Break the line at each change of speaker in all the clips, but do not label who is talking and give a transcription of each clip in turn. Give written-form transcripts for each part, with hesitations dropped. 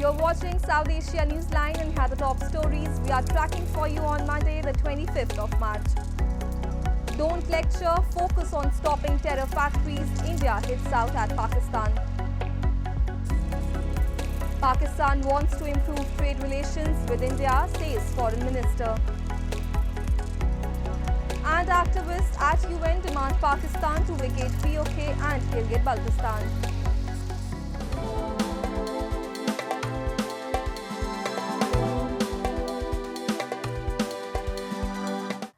You're watching South Asia Newsline and have the top stories we are tracking for you on Monday, the 25th of March. Don't lecture, focus on stopping terror factories. India hits out at Pakistan. Pakistan wants to improve trade relations with India, says Foreign Minister. And activists at UN demand Pakistan to vacate PoK and Gilgit Baltistan.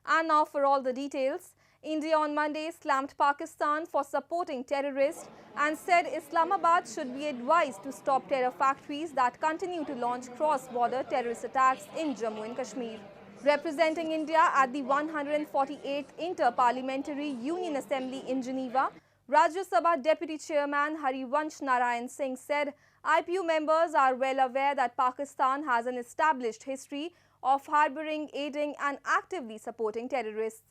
And now for all the details. India on Monday slammed Pakistan for supporting terrorists and said Islamabad should be advised to stop terror factories that continue to launch cross-border terrorist attacks in Jammu and Kashmir. Representing India at the 148th Inter-Parliamentary Union Assembly in Geneva, Rajya Sabha Deputy Chairman Harivansh Narayan Singh said IPU members are well aware that Pakistan has an established history of harboring, aiding and actively supporting terrorists.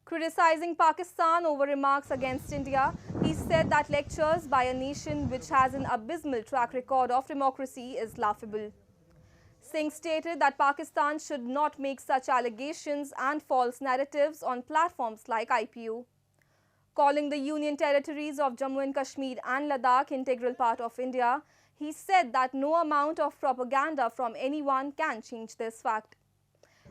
Criticizing Pakistan over remarks against India, he said that lectures by a nation which has an abysmal track record of democracy is laughable. Singh stated that Pakistan should not make such allegations and false narratives on platforms like IPU. Calling the Union territories of Jammu and Kashmir and Ladakh integral part of India, he said that no amount of propaganda from anyone can change this fact.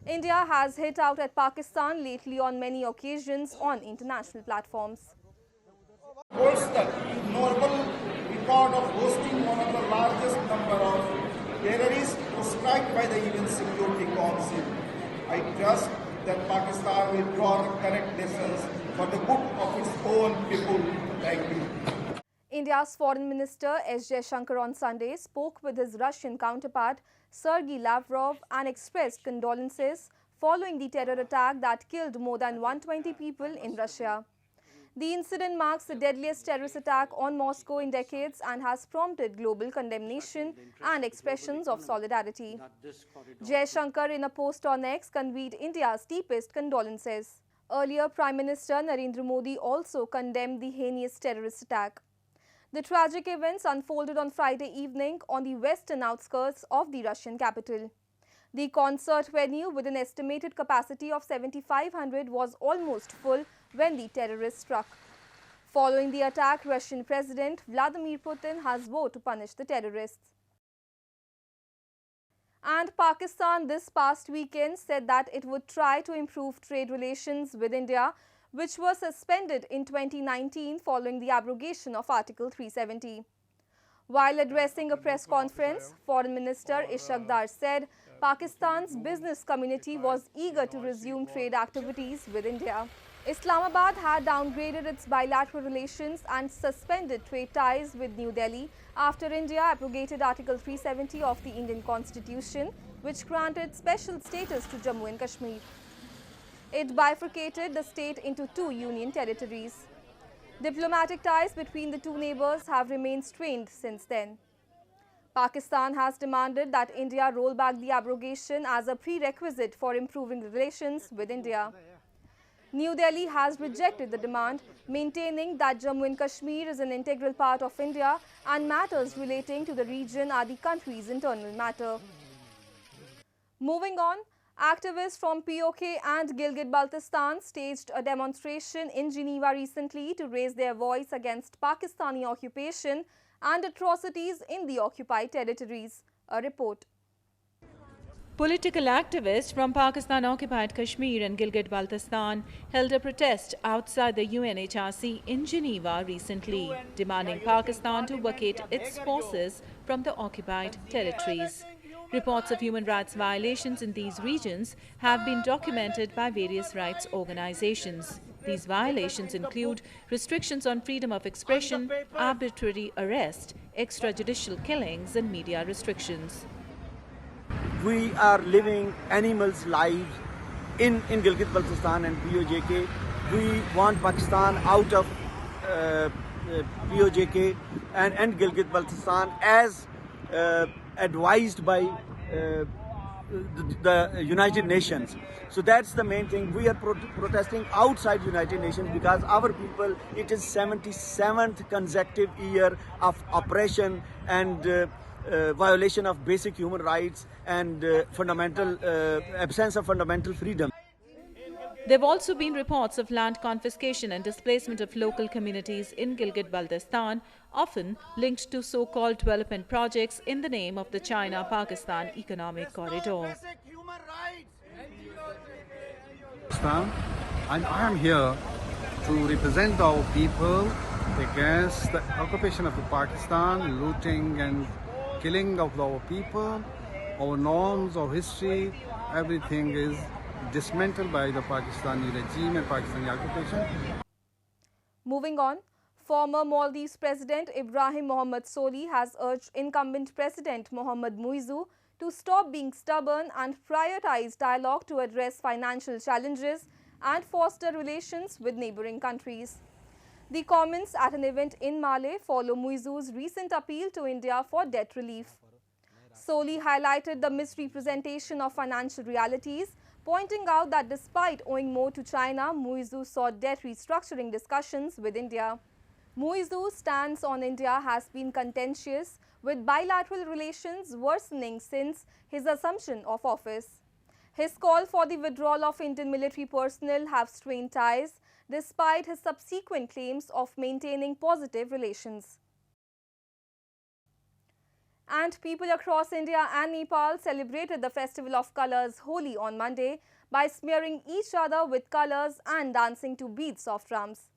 India has hit out at Pakistan lately on many occasions on international platforms.
Holds the ignoble record of hosting one of the largest number of terrorists proscribed by the UN Security Council. I trust that Pakistan will draw the correct lessons for the good of its own people. Thank you.
India's Foreign Minister S. Jaishankar on Sunday spoke with his Russian counterpart Sergey Lavrov and expressed condolences following the terror attack that killed more than 120 people in Russia. The incident marks the deadliest terrorist attack on Moscow in decades and has prompted global condemnation and expressions of solidarity. Jaishankar, in a post on X, conveyed India's deepest condolences. Earlier, Prime Minister Narendra Modi also condemned the heinous terrorist attack. The tragic events unfolded on Friday evening on the western outskirts of the Russian capital. The concert venue, with an estimated capacity of 7,500, was almost full when the terrorists struck. Following the attack, Russian President Vladimir Putin has vowed to punish the terrorists. And Pakistan this past weekend said that it would try to improve trade relations with India, which were suspended in 2019 following the abrogation of Article 370. While addressing a press conference, Foreign Minister Ishaq said Pakistan's business community was eager to resume trade activities with India. Islamabad had downgraded its bilateral relations and suspended trade ties with New Delhi after India abrogated Article 370 of the Indian Constitution, which granted special status to Jammu and Kashmir. It bifurcated the state into two union territories. Diplomatic ties between the two neighbors have remained strained since then. Pakistan has demanded that India roll back the abrogation as a prerequisite for improving relations with India. New Delhi has rejected the demand, maintaining that Jammu and Kashmir is an integral part of India and matters relating to the region are the country's internal matter. Moving on, activists from PoK and Gilgit Baltistan staged a demonstration in Geneva recently to raise their voice against Pakistani occupation and atrocities in the occupied territories. A report.
Political activists from Pakistan-occupied Kashmir and Gilgit-Baltistan held a protest outside the UNHRC in Geneva recently, demanding Pakistan to vacate its forces from the occupied territories. Reports of human rights violations in these regions have been documented by various rights organizations. These violations include restrictions on freedom of expression, arbitrary arrest, extrajudicial killings, and media restrictions.
We are living animals' lives in Gilgit-Baltistan and POJK. We want Pakistan out of POJK and Gilgit-Baltistan as advised by the United Nations. So that's the main thing. We are protesting outside United Nations because our people, it is 77th consecutive year of oppression and violation of basic human rights and absence of fundamental freedom.
There have also been reports of land confiscation and displacement of local communities in Gilgit Baltistan, often linked to so-called development projects in the name of the China-Pakistan Economic Corridor.
And I am here to represent our people against the occupation of Pakistan, looting and killing of our people, our norms, our history, everything is dismantled by the Pakistani regime and Pakistani occupation.
Moving on, former Maldives President Ibrahim Mohamed Solih has urged incumbent President Mohamed Muizzu to stop being stubborn and prioritize dialogue to address financial challenges and foster relations with neighboring countries. The comments at an event in Malé follow Muizzu's recent appeal to India for debt relief. Solih highlighted the misrepresentation of financial realities, pointing out that despite owing more to China, Muizzu sought debt restructuring discussions with India. Muizzu's stance on India has been contentious, with bilateral relations worsening since his assumption of office. His call for the withdrawal of Indian military personnel have strained ties, despite his subsequent claims of maintaining positive relations. And people across India and Nepal celebrated the festival of colours Holi on Monday by smearing each other with colours and dancing to beats of drums.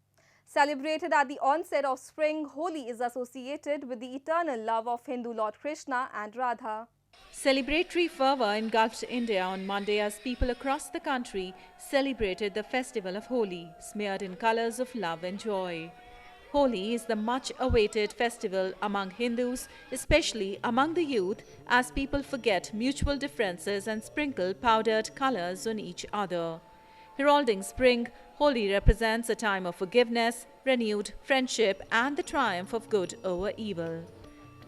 Celebrated at the onset of spring, Holi is associated with the eternal love of Hindu Lord Krishna and Radha.
Celebratory fervour engulfed India on Monday as people across the country celebrated the festival of Holi, smeared in colours of love and joy. Holi is the much-awaited festival among Hindus, especially among the youth, as people forget mutual differences and sprinkle powdered colours on each other. Heralding spring, Holi represents a time of forgiveness, renewed friendship and the triumph of good over evil.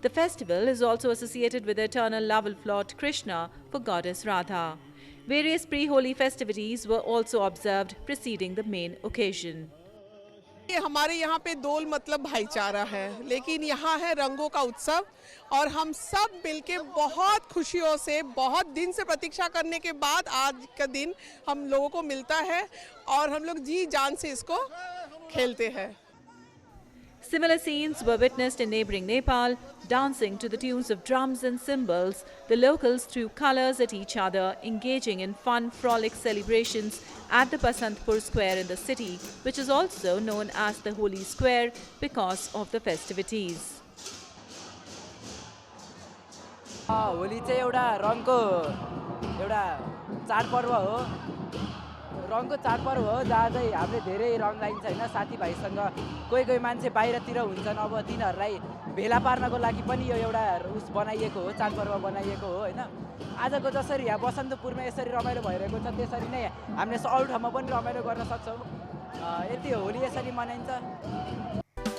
The festival is also associated with the eternal love of Lord Krishna for goddess Radha. Various pre-Holi festivities were also observed preceding the main occasion.
हमारे यहाँ पे दोल मतलब भाईचारा है, लेकिन यहाँ है रंगों का उत्सव और हम सब मिलके बहुत खुशियों से बहुत दिन से प्रतीक्षा करने के बाद आज का दिन हम लोगों को मिलता है और हम लोग जी जान से इसको खेलते हैं.
Similar scenes were witnessed in neighbouring Nepal. Dancing to the tunes of drums and cymbals, the locals threw colours at each other, engaging in fun, frolic celebrations at the Basantpur Square in the city, which is also known as the Holi Square because of the festivities.
Holi चाहिँ एउटा रङको एउटा चाडपर्व हो. रङको चाडपर्व हो जहाँ चाहिँ हामीले धेरै रङ लाइन्छ हैन, साथीभाइसँग कोही कोही मान्छे बाहिरतिर हुन्छन्, अब तिनीहरूलाई भेला पार्नको लागि पनि यो एउटा उस बनाइएको हो, चाडपर्व बनाइएको हो हैन. आजको जसरी यहाँ बसन्तपुरमा यसरी रमाइलो भइरहेको छ त्यसरी नै हामीले अरू ठाउँमा पनि रमाइलो गर्न सक्छौँ. यति होली यसरी मनाइन्छ.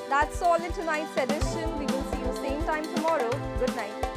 That's all in tonight's edition. We will see you same time tomorrow. Good night.